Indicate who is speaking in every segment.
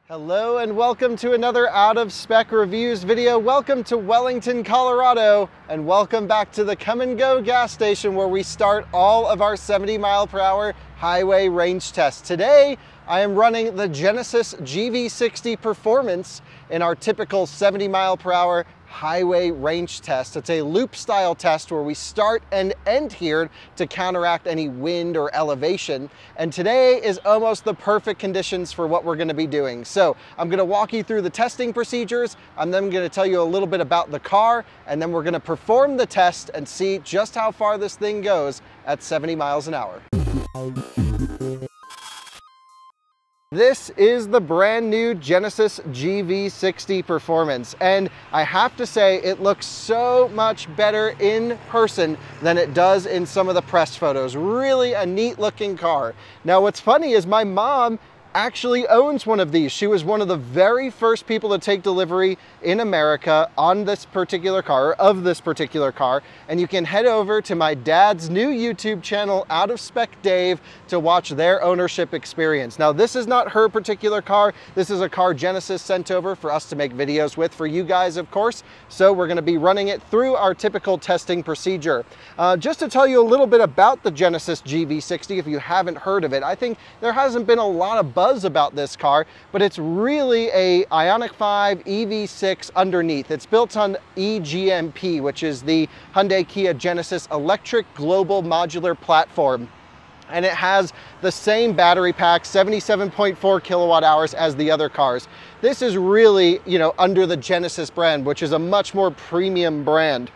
Speaker 1: Hello and welcome to another Out of Spec Reviews video. Welcome to Wellington, Colorado, and welcome back to the Come and Go gas station where we start all of our 70-mile-per-hour highway range tests. Today, I am running the Genesis GV60 Performance in our typical 70-mile-per-hour highway range test. It's a loop style test where we start and end here to counteract any wind or elevation. And today is almost the perfect conditions for what we're going to be doing. So I'm going to walk you through the testing procedures. I'm then going to tell you a little bit about the car, and then we're going to perform the test and see just how far this thing goes at 70 miles an hour. This is the brand new Genesis GV60 Performance, and I have to say it looks so much better in person than it does in some of the press photos. Really a neat looking car. Now what's funny is my mom actually owns one of these. She was one of the very first people to take delivery in America on this particular car, of this particular car, and you can head over to my dad's new YouTube channel, Out of Spec Dave, to watch their ownership experience. Now this is not her particular car, this is a car Genesis sent over for us to make videos with for you guys, of course, so we're going to be running it through our typical testing procedure. Just to tell you a little bit about the Genesis GV60, if you haven't heard of it, I think there hasn't been a lot of buzz about this car, but it's really a Ioniq 5 EV6 underneath. It's built on eGMP, which is the Hyundai Kia Genesis Electric Global Modular Platform. And it has the same battery pack, 77.4 kilowatt hours as the other cars. This is really, under the Genesis brand, which is a much more premium brand.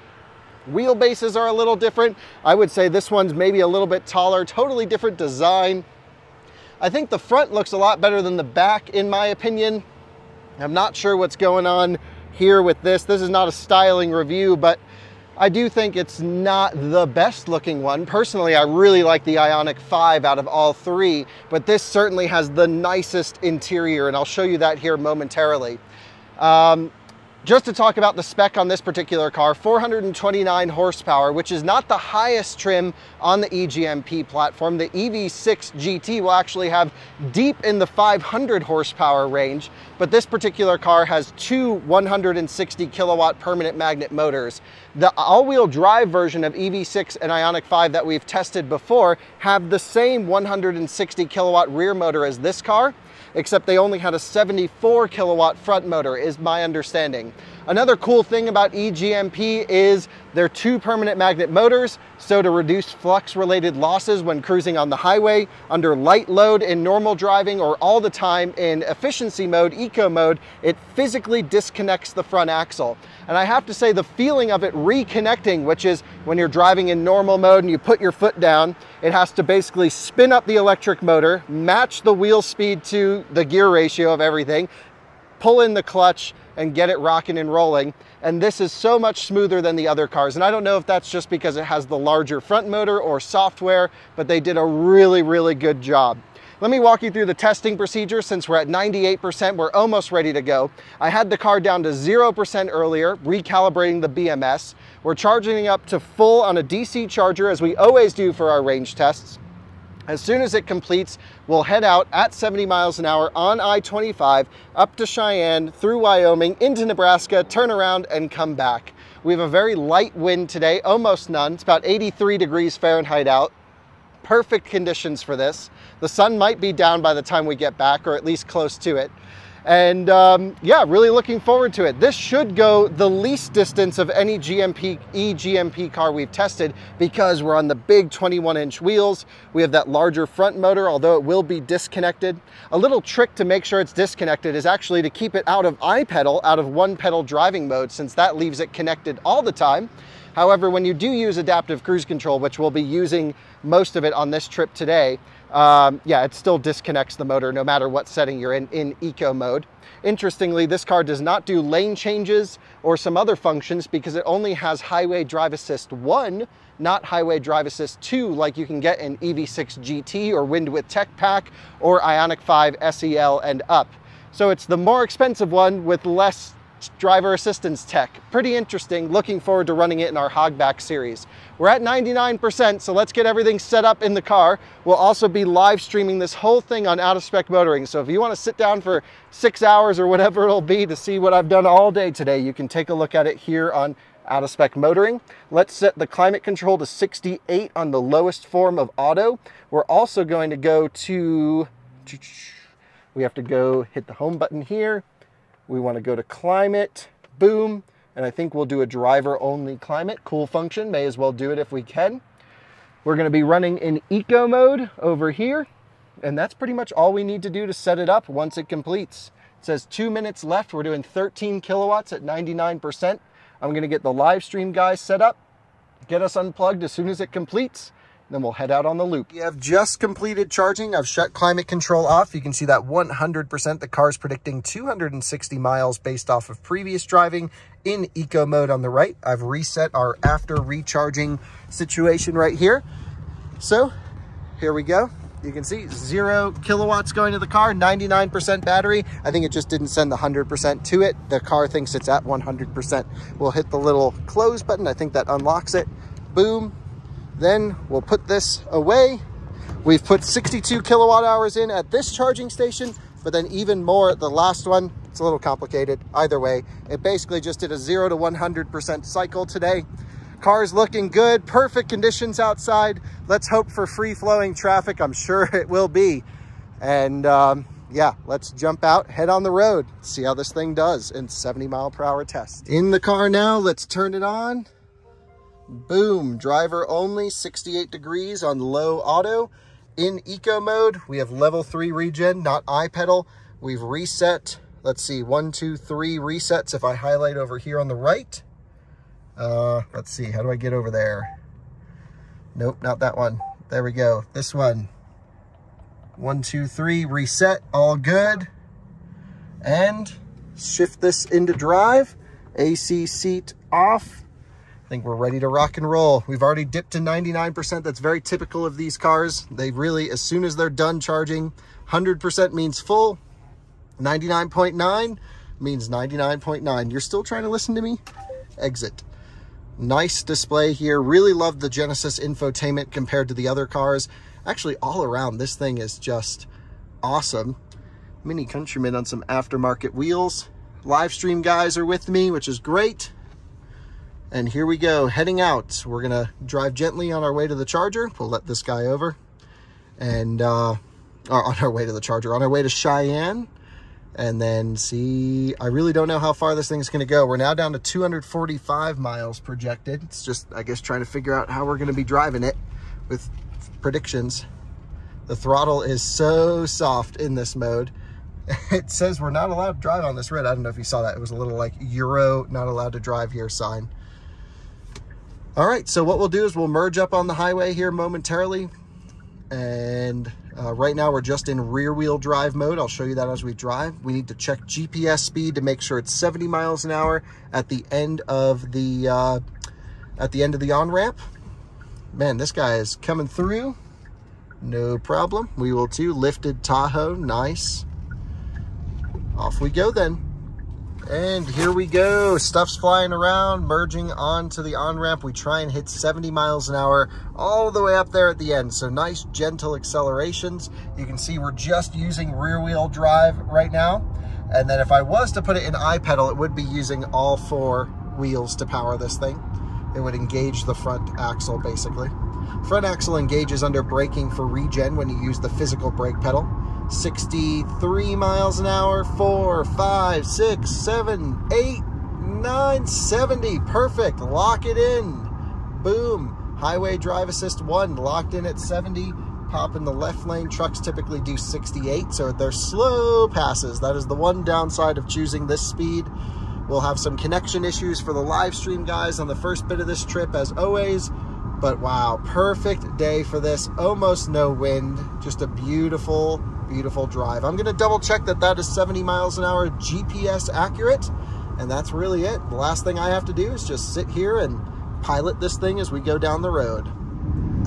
Speaker 1: Wheelbases are a little different. I would say this one's maybe a little bit taller, totally different design. I think the front looks a lot better than the back, in my opinion. I'm not sure what's going on here with this. This is not a styling review, but I do think it's not the best looking one. Personally, I really like the Ioniq 5 out of all three, but this certainly has the nicest interior, and I'll show you that here momentarily. Just to talk about the spec on this particular car, 429 horsepower, which is not the highest trim on the eGMP platform. The EV6 GT will actually have deep in the 500 horsepower range, but this particular car has two 160 kilowatt permanent magnet motors. The all-wheel drive version of EV6 and Ioniq 5 that we've tested before have the same 160 kilowatt rear motor as this car, except they only had a 74 kilowatt front motor, is my understanding. Another cool thing about eGMP is they're two permanent magnet motors, so to reduce flux-related losses when cruising on the highway, under light load in normal driving, or all the time in efficiency mode, eco mode, it physically disconnects the front axle. And I have to say the feeling of it reconnecting, which is when you're driving in normal mode and you put your foot down, it has to basically spin up the electric motor, match the wheel speed to the gear ratio of everything, pull in the clutch, and get it rocking and rolling. And this is so much smoother than the other cars. And I don't know if that's just because it has the larger front motor or software, but they did a really, really good job. Let me walk you through the testing procedure. Since we're at 98%, we're almost ready to go. I had the car down to 0% earlier, recalibrating the BMS. We're charging up to full on a DC charger, as we always do for our range tests. As soon as it completes, we'll head out at 70 miles an hour on I-25 up to Cheyenne, through Wyoming, into Nebraska, turn around and come back. We have a very light wind today, almost none. It's about 83 degrees Fahrenheit out. Perfect conditions for this. The sun might be down by the time we get back, or at least close to it. And yeah, really looking forward to it. This should go the least distance of any eGMP car we've tested, because we're on the big 21-inch wheels. We have that larger front motor, although it will be disconnected. A little trick to make sure it's disconnected is actually to keep it out of iPedal, out of one pedal driving mode, since that leaves it connected all the time. However, when you do use adaptive cruise control, which we'll be using most of it on this trip today, yeah, it still disconnects the motor no matter what setting you're in eco mode. Interestingly, this car does not do lane changes or some other functions because it only has Highway Drive Assist 1, not Highway Drive Assist 2 like you can get in EV6 GT or Wind with Tech Pack or Ioniq 5 SEL and up. So it's the more expensive one with less driver assistance tech. Pretty interesting. Looking forward to running it in our Hogback series. We're at 99%, so let's get everything set up in the car. We'll also be live streaming this whole thing on Out of Spec Motoring. So if you want to sit down for 6 hours or whatever it'll be to see what I've done all day today, you can take a look at it here on Out of Spec Motoring. Let's set the climate control to 68 on the lowest form of auto. We're also going to go to, we have to go hit the home button here. We want to go to climate, boom, and I think we'll do a driver only climate. Cool function, may as well do it if we can. We're going to be running in eco mode over here, and that's pretty much all we need to do to set it up once it completes. It says 2 minutes left. We're doing 13 kilowatts at 99%. I'm going to get the live stream guys set up, get us unplugged as soon as it completes, then we'll head out on the loop. We have just completed charging. I've shut climate control off. You can see that 100%. The car's predicting 260 miles based off of previous driving in eco mode on the right. I've reset our after recharging situation right here. So here we go. You can see 0 kilowatts going to the car, 99% battery. I think it just didn't send the 100% to it. The car thinks it's at 100%. We'll hit the little close button. I think that unlocks it. Boom. Then we'll put this away. We've put 62 kilowatt hours in at this charging station, but then even more at the last one. It's a little complicated. Either way, it basically just did a 0 to 100% cycle today. Car's looking good, perfect conditions outside. Let's hope for free-flowing traffic. I'm sure it will be. And yeah, let's jump out, head on the road, see how this thing does in 70-mile-per-hour test. In the car now, let's turn it on. Boom, driver only, 68 degrees on low auto. In eco mode, we have level 3 regen, not iPedal. We've reset, let's see, 1, 2, 3 resets. If I highlight over here on the right, let's see, how do I get over there? Nope, not that one. There we go, this one. 1, 2, 3, reset, all good. And shift this into drive, AC seat off. I think we're ready to rock and roll. We've already dipped to 99%. That's very typical of these cars. They really, as soon as they're done charging, 100% means full. 99.9 means 99.9. You're still trying to listen to me? Exit. Nice display here. Really love the Genesis infotainment compared to the other cars. Actually, all around, this thing is just awesome. Mini Countryman on some aftermarket wheels. Live stream guys are with me, which is great. And here we go, heading out. We're gonna drive gently on our way to the charger. We'll let this guy over. And, or on our way to the charger, on our way to Cheyenne. And then see, I really don't know how far this thing's gonna go. We're now down to 245 miles projected. It's just, I guess, trying to figure out how we're gonna be driving it with predictions. The throttle is so soft in this mode. It says we're not allowed to drive on this road. I don't know if you saw that. It was a little like Euro, not allowed to drive here sign. All right, so what we'll do is we'll merge up on the highway here momentarily. And right now we're just in rear wheel drive mode. I'll show you that as we drive. We need to check GPS speed to make sure it's 70 miles an hour at the end of the on-ramp. Man, this guy is coming through. No problem. We will too. Lifted Tahoe, nice. Off we go then. And here we go, stuff's flying around, merging onto the on-ramp. We try and hit 70 miles an hour all the way up there at the end. So nice, gentle accelerations. You can see we're just using rear wheel drive right now. And then if I was to put it in iPedal, it would be using all 4 wheels to power this thing. It would engage the front axle, basically. Front axle engages under braking for regen when you use the physical brake pedal. 63 miles an hour, 4, 5, 6, 7, 8, 9, 70. Perfect. Lock it in. Boom. Highway drive assist 1 locked in at 70. Pop in the left lane. Trucks typically do 68, so they're slow passes. That is the one downside of choosing this speed. We'll have some connection issues for the live stream guys on the first bit of this trip, as always. But wow, perfect day for this. Almost no wind. Just a beautiful, beautiful drive. I'm gonna double check that that is 70 miles an hour GPS accurate. And that's really it. The last thing I have to do is just sit here and pilot this thing as we go down the road.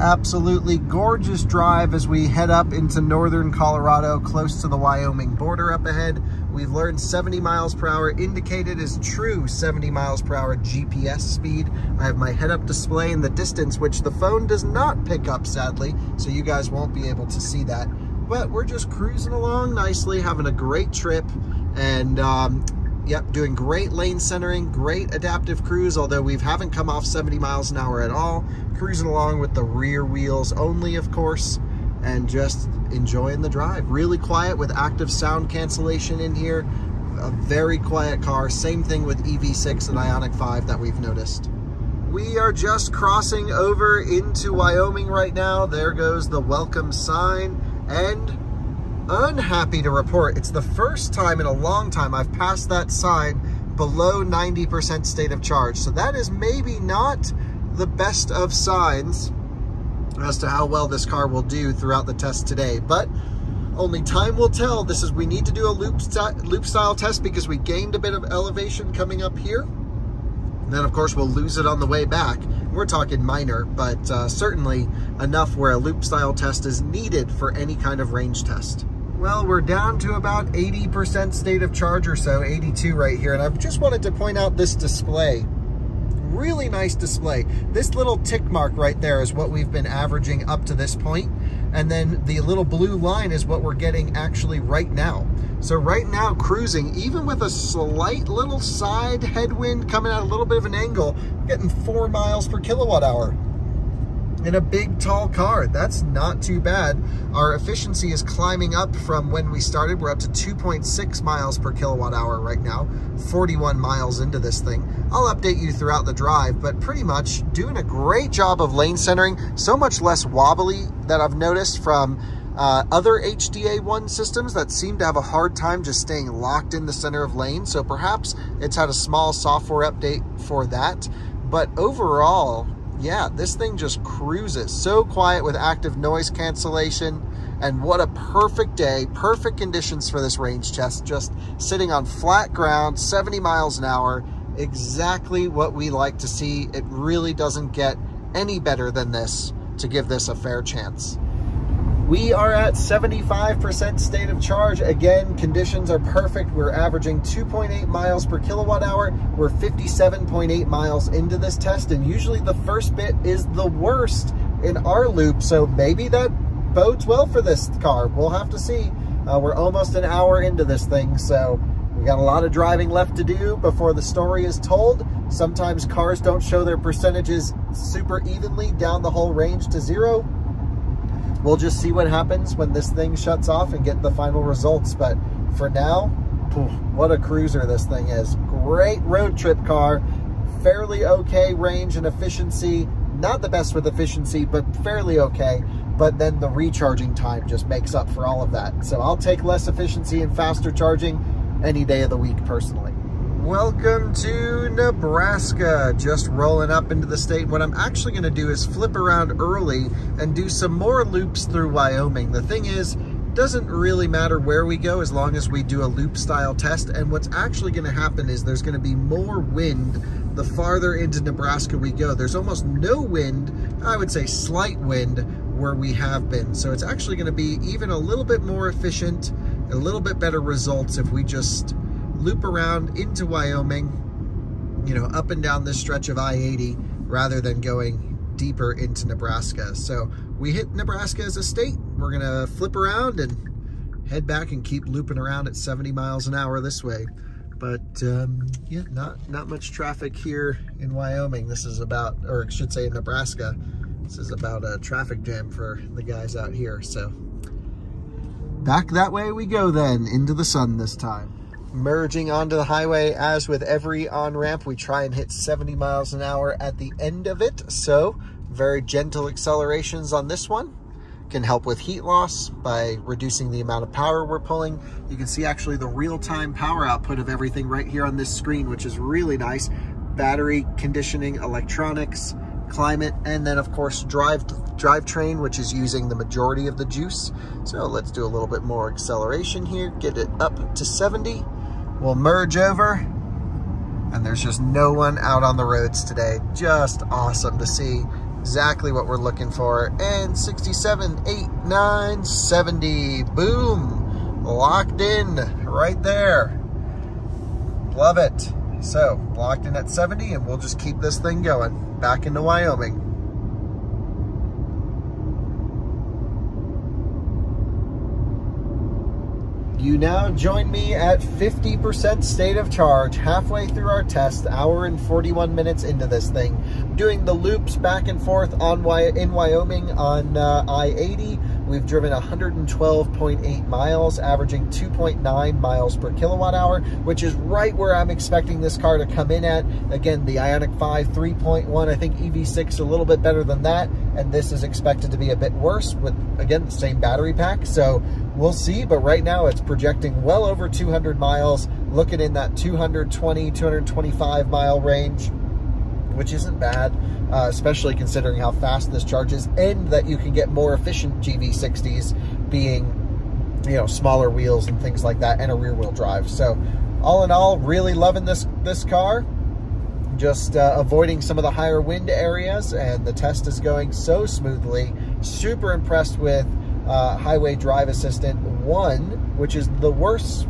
Speaker 1: Absolutely gorgeous drive as we head up into northern Colorado, close to the Wyoming border up ahead. We've learned 70 miles per hour indicated as true 70 miles per hour GPS speed. I have my head-up display in the distance, which the phone does not pick up, sadly, so you guys won't be able to see that. But we're just cruising along nicely, having a great trip, and yep, doing great lane centering, great adaptive cruise, although we haven't come off 70 miles an hour at all. Cruising along with the rear wheels only, of course, and just enjoying the drive. Really quiet with active sound cancellation in here. A very quiet car. Same thing with EV6 and Ioniq 5 that we've noticed. We are just crossing over into Wyoming right now. There goes the welcome sign, and unhappy to report, it's the first time in a long time I've passed that sign below 90% state of charge. So that is maybe not the best of signs as to how well this car will do throughout the test today, but only time will tell. We need to do a loop style test because we gained a bit of elevation coming up here. And then of course we'll lose it on the way back. We're talking minor, but certainly enough where a loop style test is needed for any kind of range test. Well, we're down to about 80% state of charge or so, 82 right here. And I just wanted to point out this display. Really nice display. This little tick mark right there is what we've been averaging up to this point. And then the little blue line is what we're getting actually right now. So right now, cruising, even with a slight little side headwind coming at a little bit of an angle, getting 4 miles per kilowatt hour. In a big, tall car. That's not too bad. Our efficiency is climbing up from when we started. We're up to 2.6 miles per kilowatt hour right now, 41 miles into this thing. I'll update you throughout the drive, but pretty much doing a great job of lane centering. So much less wobbly that I've noticed from other HDA1 systems that seem to have a hard time just staying locked in the center of lane. So perhaps it's had a small software update for that. But overall, yeah, this thing just cruises. So quiet with active noise cancellation. And what a perfect day, perfect conditions for this range test. Just sitting on flat ground, 70 miles an hour. Exactly what we like to see. It really doesn't get any better than this to give this a fair chance. We are at 75% state of charge. Again, conditions are perfect. We're averaging 2.8 miles per kilowatt hour. We're 57.8 miles into this test, and usually the first bit is the worst in our loop, so maybe that bodes well for this car. We'll have to see. We're almost an hour into this thing, so we got a lot of driving left to do before the story is told. Sometimes cars don't show their percentages super evenly down the whole range to zero. We'll just see what happens when this thing shuts off and get the final results. But for now, what a cruiser this thing is. Great road trip car, fairly okay range and efficiency. Not the best with efficiency, but fairly okay. But then the recharging time just makes up for all of that. So I'll take less efficiency and faster charging any day of the week personally. Welcome to Nebraska, just rolling up into the state. What I'm actually going to do is flip around early and do some more loops through Wyoming. The thing is, it doesn't really matter where we go as long as we do a loop style test. And what's actually going to happen is there's going to be more wind the farther into Nebraska we go. There's almost no wind, I would say slight wind, where we have been. So it's actually going to be even a little bit more efficient, a little bit better results if we just loop around into Wyoming, you know, up and down this stretch of I-80 rather than going deeper into Nebraska. So we hit Nebraska as a state. We're gonna flip around and head back and keep looping around at 70 miles an hour this way. But yeah, not much traffic here in Wyoming. This is about, or I should say in Nebraska, this is about a traffic jam for the guys out here. So back that way we go then, into the sun this time. Merging onto the highway, as with every on-ramp, we try and hit 70 miles an hour at the end of it. So very gentle accelerations on this one. Can help with heat loss by reducing the amount of power we're pulling. You can see actually the real-time power output of everything right here on this screen, which is really nice. Battery, conditioning, electronics, climate, and then of course drivetrain, which is using the majority of the juice. So let's do a little bit more acceleration here, get it up to 70. We'll merge over, and there's just no one out on the roads today. Just awesome to see. Exactly what we're looking for. And 67, 8, 9, 70. Boom. Locked in right there. Love it. So, locked in at 70, and we'll just keep this thing going. Back into Wyoming. You now join me at 50% state of charge, halfway through our test, hour and 41 minutes into this thing. Doing the loops back and forth in Wyoming on I-80. We've driven 112.8 miles, averaging 2.9 miles per kilowatt hour, which is right where I'm expecting this car to come in at. Again, the Ioniq 5 3.1, I think EV6 a little bit better than that, and this is expected to be a bit worse with, again, the same battery pack. So we'll see, but right now it's projecting well over 200 miles, looking in that 220, 225 mile range, which isn't bad, especially considering how fast this charges and that you can get more efficient GV60s being, you know, smaller wheels and things like that and a rear wheel drive. So all in all, really loving this car. Just avoiding some of the higher wind areas, and the test is going so smoothly. Super impressed with Highway Drive Assistant 1, which is the worst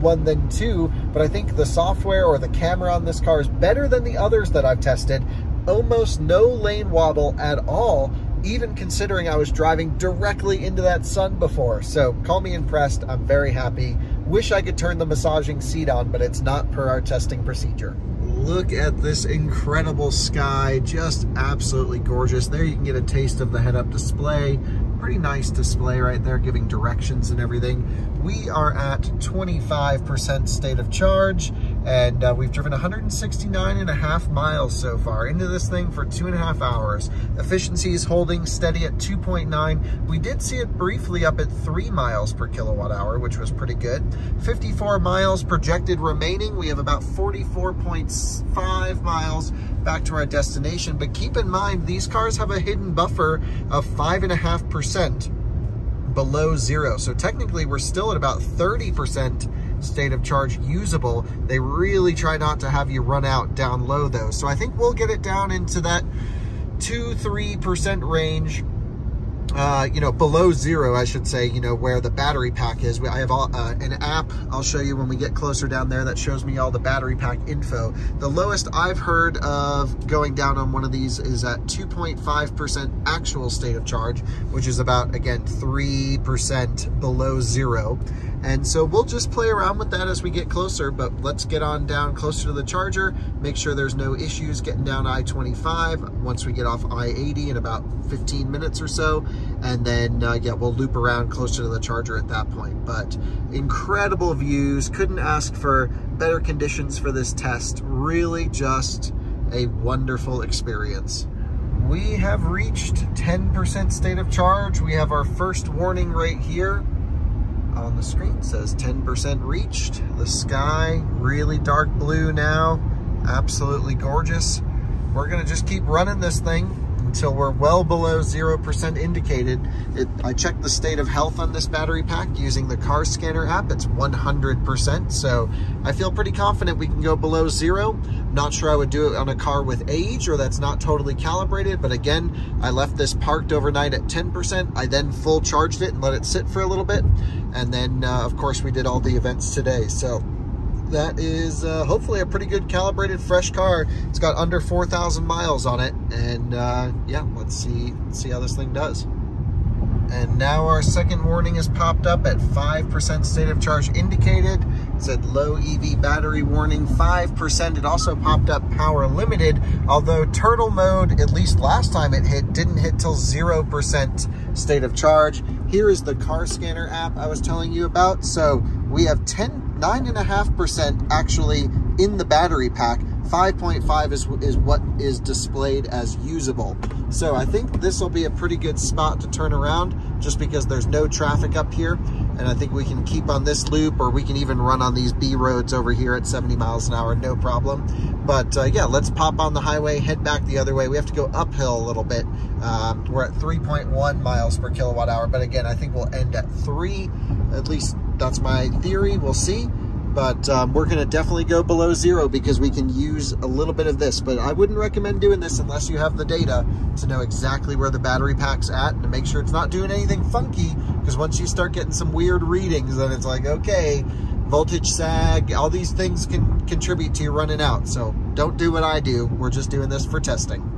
Speaker 1: one than 2, but I think the software or the camera on this car is better than the others that I've tested. Almost no lane wobble at all, even considering I was driving directly into that sun before. So call me impressed. I'm very happy. Wish I could turn the massaging seat on, but it's not per our testing procedure. Look at this incredible sky, just absolutely gorgeous. There you can get a taste of the head-up display. Pretty nice display right there, giving directions and everything. We are at 25% state of charge, and we've driven 169.5 miles so far into this thing for 2.5 hours. Efficiency is holding steady at 2.9. We did see it briefly up at 3 miles per kilowatt hour, which was pretty good. 54 miles projected remaining. We have about 44.5 miles back to our destination, but keep in mind, these cars have a hidden buffer of 5.5% below zero. So technically we're still at about 30% state of charge usable. They really try not to have you run out down low though. So I think we'll get it down into that 2-3% range, you know, below zero, I should say, you know, where the battery pack is. I have an app I'll show you when we get closer down there that shows me all the battery pack info. The lowest I've heard of going down on one of these is at 2.5% actual state of charge, which is about, again, 3% below zero. And so we'll just play around with that as we get closer, but let's get on down closer to the charger, make sure there's no issues getting down I-25 once we get off I-80 in about 15 minutes or so. And then, yeah, we'll loop around closer to the charger at that point. But incredible views, couldn't ask for better conditions for this test. Really just a wonderful experience. We have reached 10% state of charge. We have our first warning right here on the screen. It says 10% reached. The sky, really dark blue now. Absolutely gorgeous. We're gonna just keep running this thing until we're well below 0% indicated. I checked the state of health on this battery pack using the Car Scanner app. It's 100%, so I feel pretty confident we can go below zero. Not sure I would do it on a car with age or that's not totally calibrated, but again, I left this parked overnight at 10%. I then full charged it and let it sit for a little bit. And then, of course, we did all the events today. So that is hopefully a pretty good calibrated fresh car. It's got under 4,000 miles on it, and yeah, let's see how this thing does. And now our second warning has popped up at 5% state of charge indicated. It said low EV battery warning, 5%. It also popped up power limited, although turtle mode, at least last time it hit, didn't hit till 0% state of charge. Here is the Car Scanner app I was telling you about. So we have 9.5% actually in the battery pack. 5.5 is what is displayed as usable. So I think this will be a pretty good spot to turn around just because there's no traffic up here. And I think we can keep on this loop, or we can even run on these B roads over here at 70 miles an hour, no problem. But yeah, let's pop on the highway, head back the other way. We have to go uphill a little bit. We're at 3.1 miles per kilowatt hour. But again, I think we'll end at 3. At least that's my theory. We'll see. but we're gonna definitely go below 0 because we can use a little bit of this, but I wouldn't recommend doing this unless you have the data to know exactly where the battery pack's at and to make sure it's not doing anything funky, because once you start getting some weird readings, then it's like, okay, voltage sag, all these things can contribute to you running out. So don't do what I do. We're just doing this for testing.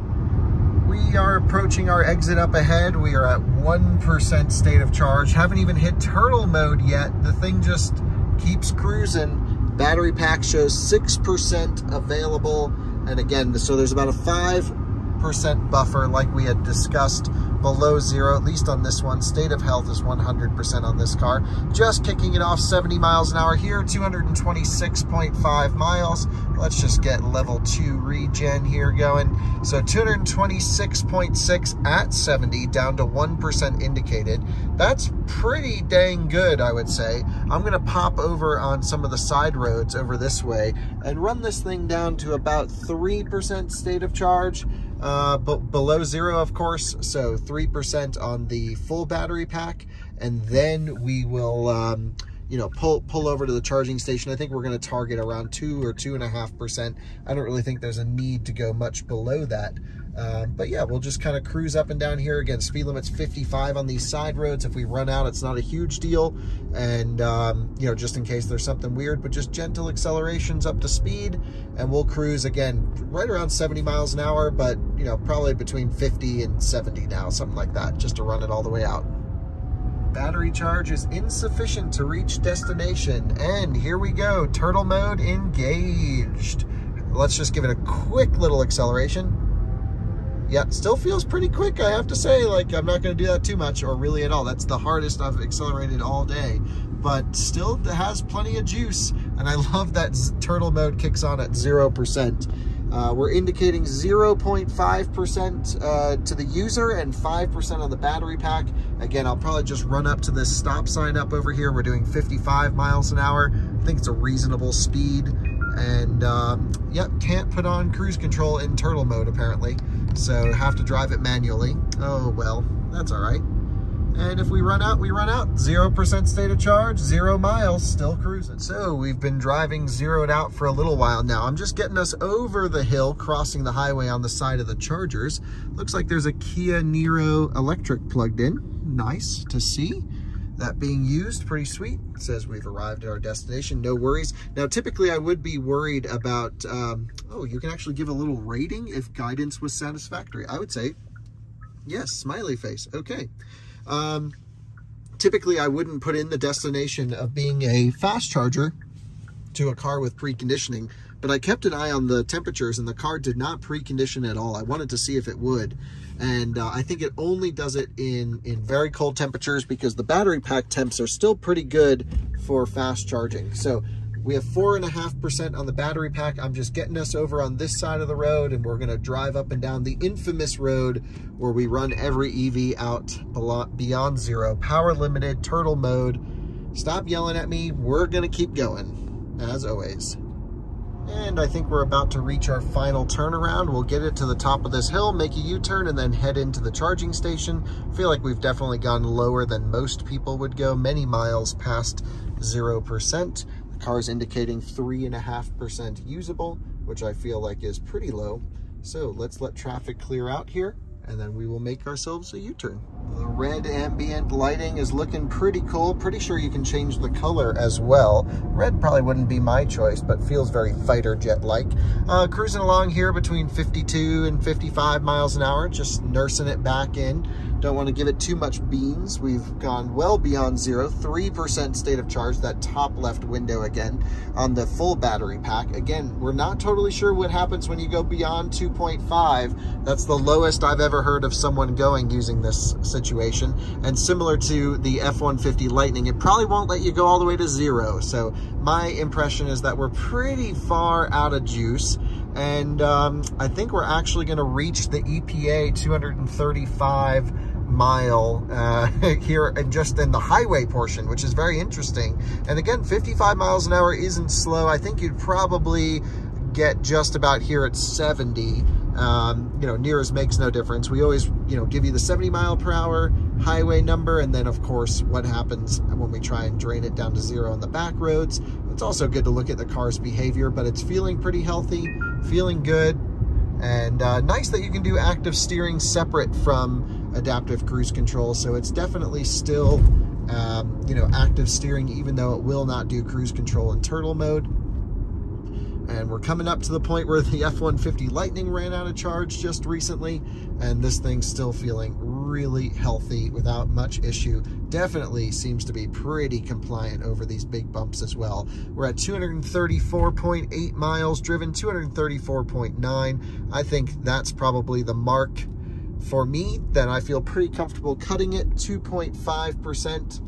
Speaker 1: We are approaching our exit up ahead. We are at 1% state of charge. Haven't even hit turtle mode yet. The thing just keeps cruising. Battery pack shows 6% available. And again, so there's about a 5% buffer like we had discussed below 0, at least on this one. State of health is 100% on this car. Just kicking it off 70 miles an hour here, 226.5 miles. Let's just get level 2 regen here going. So 226.6 at 70, down to 1% indicated. That's pretty dang good, I would say. I'm gonna pop over on some of the side roads over this way and run this thing down to about 3% state of charge. But below 0, of course, so 3% on the full battery pack, and then we will you know, pull over to the charging station. I think we're going to target around 2 or 2.5%. I don't really think there's a need to go much below that. But yeah, we'll just kind of cruise up and down here. Again, speed limit's 55 on these side roads. If we run out, it's not a huge deal. And, you know, just in case there's something weird, but just gentle accelerations up to speed. And we'll cruise, again, right around 70 miles an hour, but, you know, probably between 50 and 70 now, something like that, just to run it all the way out. Battery charge is insufficient to reach destination. And here we go, turtle mode engaged. Let's just give it a quick little acceleration. Yeah, still feels pretty quick, I have to say. Like, I'm not gonna do that too much or really at all. That's the hardest I've accelerated all day, but still has plenty of juice. And I love that turtle mode kicks on at 0%. We're indicating 0.5% to the user and 5% on the battery pack. Again, I'll probably just run up to this stop sign up over here. We're doing 55 miles an hour. I think it's a reasonable speed. And yep, can't put on cruise control in turtle mode apparently. So have to drive it manually. Oh well, that's all right. And if we run out, we run out. 0% state of charge, 0 miles, still cruising. So we've been driving zeroed out for a little while now. I'm just getting us over the hill, crossing the highway on the side of the chargers. Looks like there's a Kia Niro electric plugged in. Nice to see that being used, pretty sweet. It says we've arrived at our destination, no worries. Now, typically I would be worried about, oh, you can actually give a little rating if guidance was satisfactory. I would say, yes, smiley face, okay. Typically I wouldn't put in the destination of being a fast charger to a car with preconditioning, but I kept an eye on the temperatures and the car did not precondition at all. I wanted to see if it would. And I think it only does it in very cold temperatures because the battery pack temps are still pretty good for fast charging. So we have 4.5% on the battery pack. I'm just getting us over on this side of the road and we're gonna drive up and down the infamous road where we run every EV out beyond 0. Power limited, turtle mode. Stop yelling at me. We're gonna keep going, as always. And I think we're about to reach our final turnaround. We'll get it to the top of this hill, make a U-turn, and then head into the charging station. I feel like we've definitely gone lower than most people would go, many miles past 0%. The car is indicating 3.5% usable, which I feel like is pretty low. So let's let traffic clear out here, and then we will make ourselves a U-turn. The red ambient lighting is looking pretty cool. Pretty sure you can change the color as well. Red probably wouldn't be my choice, but feels very fighter jet-like. Cruising along here between 52 and 55 miles an hour, just nursing it back in. Don't want to give it too much beans. We've gone well beyond 0, 3% state of charge, that top left window again, on the full battery pack. Again, we're not totally sure what happens when you go beyond 2.5. That's the lowest I've ever heard of someone going using this situation. And similar to the F-150 Lightning, it probably won't let you go all the way to 0. So my impression is that we're pretty far out of juice. And I think we're actually going to reach the EPA 235 mile here and just in the highway portion, which is very interesting. And again, 55 miles an hour isn't slow. I think you'd probably get just about here at 70. You know, near as makes no difference. We always, you know, give you the 70 mile per hour highway number, and then of course what happens when we try and drain it down to 0 on the back roads. It's also good to look at the car's behavior, but it's feeling pretty healthy, feeling good, and nice that you can do active steering separate from adaptive cruise control. So it's definitely still you know, active steering, even though it will not do cruise control in turtle mode. And we're coming up to the point where the F-150 Lightning ran out of charge just recently, and this thing's still feeling really healthy without much issue. Definitely seems to be pretty compliant over these big bumps as well. We're at 234.8 miles driven, 234.9. I think that's probably the mark for me that I feel pretty comfortable cutting it. 2.5%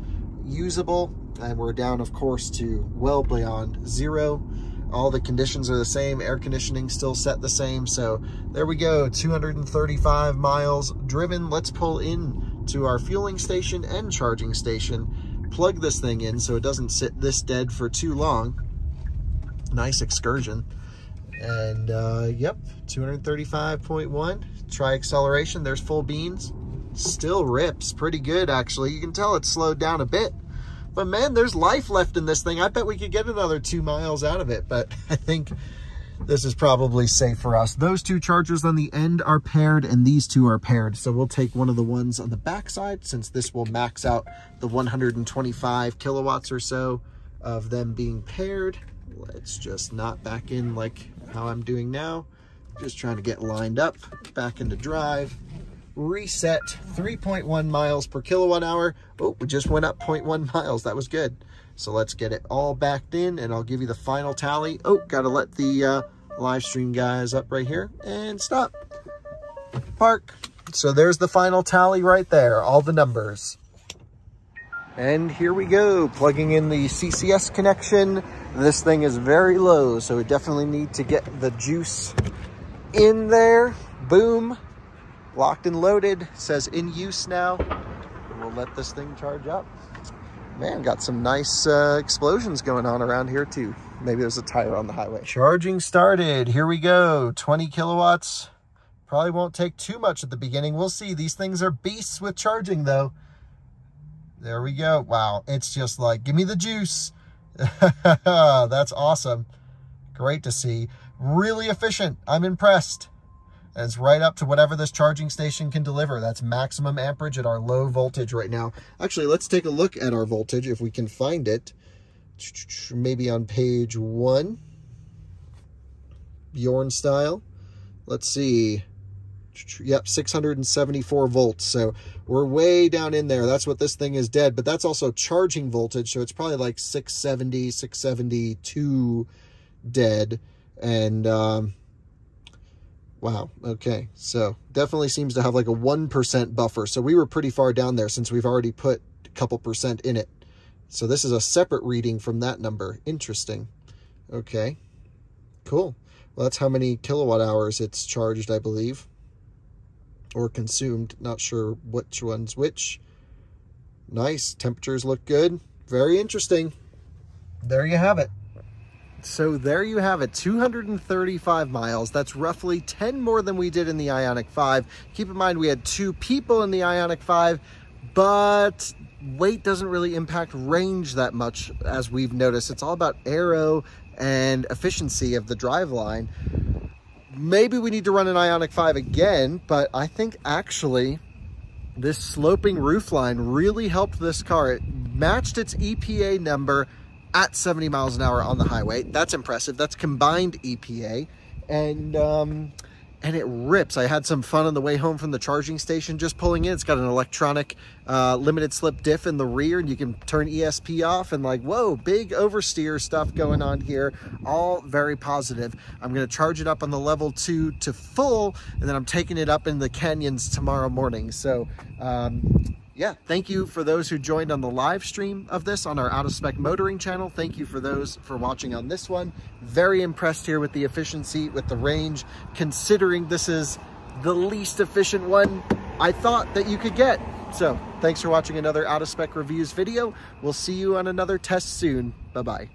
Speaker 1: usable, and we're down, of course, to well beyond 0. All the conditions are the same. Air conditioning still set the same. So there we go, 235 miles driven. Let's pull in to our fueling station and charging station, plug this thing in so it doesn't sit this dead for too long. Nice excursion. And yep, 235.1. Try acceleration. There's full beans. Still rips pretty good, actually. You can tell it's slowed down a bit. But man, there's life left in this thing. I bet we could get another 2 miles out of it, but I think this is probably safe for us. Those two chargers on the end are paired, and these two are paired. So we'll take one of the ones on the backside, since this will max out the 125 kilowatts or so of them being paired. Let's just not back in like how I'm doing now. Just trying to get lined up, back into drive. Reset, 3.1 miles per kilowatt hour. Oh, we just went up 0.1 miles. That was good. So let's get it all backed in, and I'll give you the final tally. Oh, gotta let the live stream guys up right here, and stop. Park. So there's the final tally right there, all the numbers. And here we go, plugging in the CCS connection. This thing is very low, so we definitely need to get the juice in there. Boom. Locked and loaded. It says in use now. We'll let this thing charge up. Man, got some nice explosions going on around here too. Maybe there's a tire on the highway. Charging started. Here we go. 20 kilowatts. Probably won't take too much at the beginning. We'll see. These things are beasts with charging though. There we go. Wow. It's just like, give me the juice. That's awesome. Great to see. Really efficient. I'm impressed. And it's right up to whatever this charging station can deliver. That's maximum amperage at our low voltage right now. Actually, let's take a look at our voltage if we can find it. Maybe on page 1. Bjorn style. Let's see. Yep, 674 volts. So we're way down in there. That's what this thing is dead. But that's also charging voltage. So it's probably like 670, 672 dead. And wow, okay, so definitely seems to have like a 1% buffer. So we were pretty far down there since we've already put a couple percent in it. So this is a separate reading from that number. Interesting. Okay, cool. Well, that's how many kilowatt hours it's charged, I believe, or consumed. Not sure which one's which. Nice, temperatures look good. Very interesting. There you have it. So there you have it, 235 miles. That's roughly 10 more than we did in the Ioniq 5. Keep in mind, we had 2 people in the Ioniq 5, but weight doesn't really impact range that much, as we've noticed. It's all about aero and efficiency of the driveline. Maybe we need to run an Ioniq 5 again, but I think actually this sloping roofline really helped this car. It matched its EPA number at 70 miles an hour on the highway. That's impressive. That's combined EPA. And it rips. I had some fun on the way home from the charging station just pulling in. It's got an electronic limited slip diff in the rear, and you can turn ESP off, and like, whoa, big oversteer stuff going on here. All very positive. I'm going to charge it up on the level 2 to full, and then I'm taking it up in the canyons tomorrow morning. So yeah, thank you for those who joined on the live stream of this on our Out of Spec Motoring channel. Thank you for those for watching on this one. Very impressed here with the efficiency, with the range, considering this is the least efficient one I thought that you could get. So thanks for watching another Out of Spec Reviews video. We'll see you on another test soon. Bye-bye.